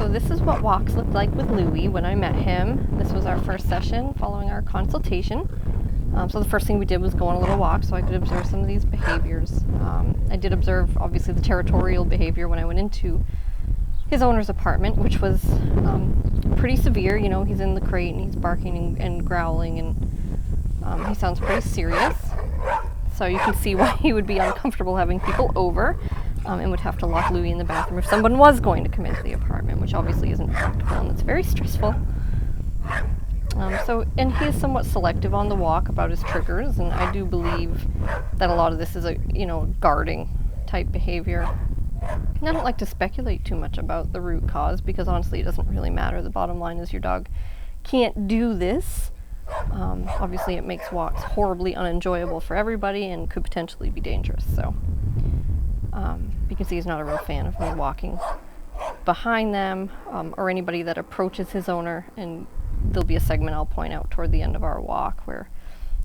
So this is what walks looked like with Louie when I met him. This was our first session following our consultation. So the first thing we did was go on a little walk so I could observe some of these behaviors. I did observe, obviously, the territorial behavior when I went into his owner's apartment, which was pretty severe. You know, he's in the crate and he's barking and growling, and he sounds pretty serious. So you can see why he would be uncomfortable having people over, and would have to lock Louie in the bathroom if someone was going to come into the apartment, which obviously isn't practical and it's very stressful. And he is somewhat selective on the walk about his triggers, and I do believe that a lot of this is a, guarding type behavior. And I don't like to speculate too much about the root cause because honestly it doesn't really matter. The bottom line is your dog can't do this. Obviously it makes walks horribly unenjoyable for everybody and could potentially be dangerous. So you can see he's not a real fan of me walking behind them or anybody that approaches his owner, and there'll be a segment I'll point out toward the end of our walk where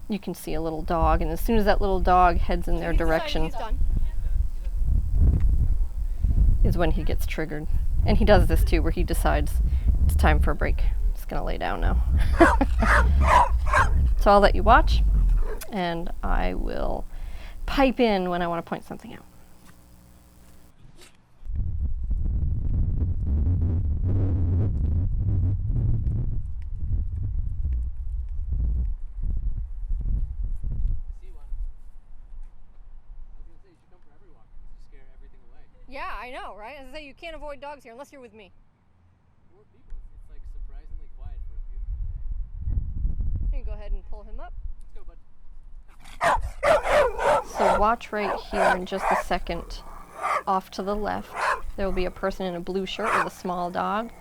you can see a little dog, and as soon as that little dog heads in their direction is when he gets triggered. And he does this too, where he decides it's time for a break. I'm just gonna lay down now. So I'll let you watch, and I will pipe in when I want to point something out. Yeah, I know, right? As I say, you can't avoid dogs here unless you're with me. Or people. It's like surprisingly quiet for a beautiful day. You can go ahead and pull him up. Let's go, bud. So watch right here in just a second. Off to the left, there will be a person in a blue shirt with a small dog.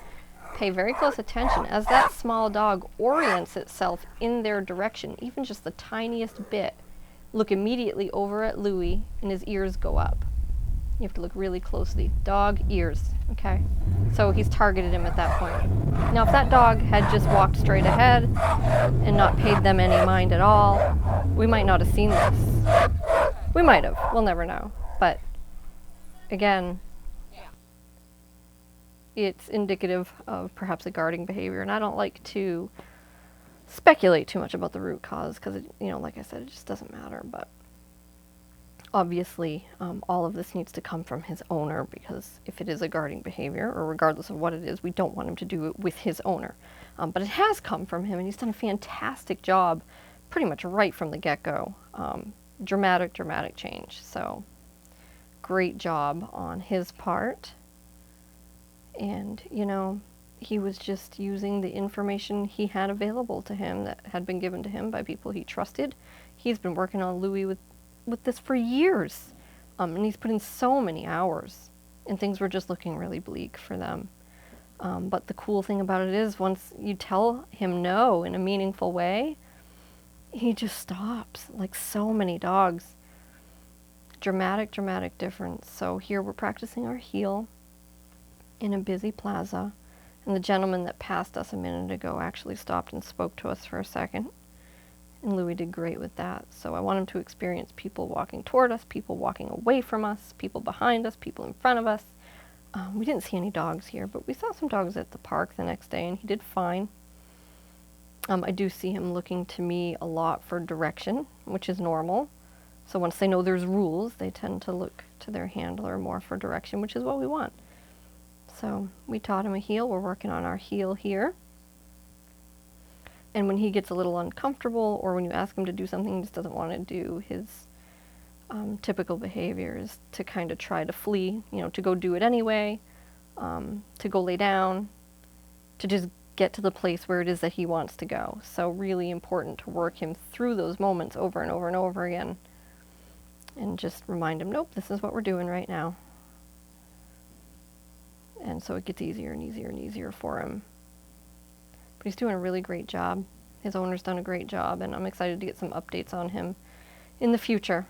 Pay very close attention as that small dog orients itself in their direction, even just the tiniest bit. Look immediately over at Louie, and his ears go up. You have to look really closely. Dog ears, okay? So he's targeted him at that point. Now, if that dog had just walked straight ahead and not paid them any mind at all, we might not have seen this. We might have. We'll never know. But again, it's indicative of perhaps a guarding behavior, and I don't like to speculate too much about the root cause because, like I said, it just doesn't matter. But obviously, all of this needs to come from his owner, because if it is a guarding behavior, or regardless of what it is, we don't want him to do it with his owner. But it has come from him, and he's done a fantastic job pretty much right from the get-go. Dramatic change. So great job on his part. And, he was just using the information he had available to him that had been given to him by people he trusted. He's been working on Louie with this for years, and he's put in so many hours, and things were just looking really bleak for them. But the cool thing about it is, once you tell him no in a meaningful way, he just stops, like so many dogs. Dramatic difference. So here we're practicing our heel in a busy plaza, and the gentleman that passed us a minute ago actually stopped and spoke to us for a second. And Louie did great with that. So I want him to experience people walking toward us, people walking away from us, people behind us, people in front of us. We didn't see any dogs here, but we saw some dogs at the park the next day, and he did fine. I do see him looking to me a lot for direction, which is normal. So once they know there's rules, they tend to look to their handler more for direction, which is what we want. So we taught him a heel. We're working on our heel here. And when he gets a little uncomfortable, or when you ask him to do something he just doesn't want to do, his typical behavior is to kind of try to flee, to go do it anyway, to go lay down, to just get to the place where it is that he wants to go. So really important to work him through those moments over and over and over again, and just remind him, nope, this is what we're doing right now. And so it gets easier and easier and easier for him. But he's doing a really great job. His owner's done a great job, and I'm excited to get some updates on him in the future.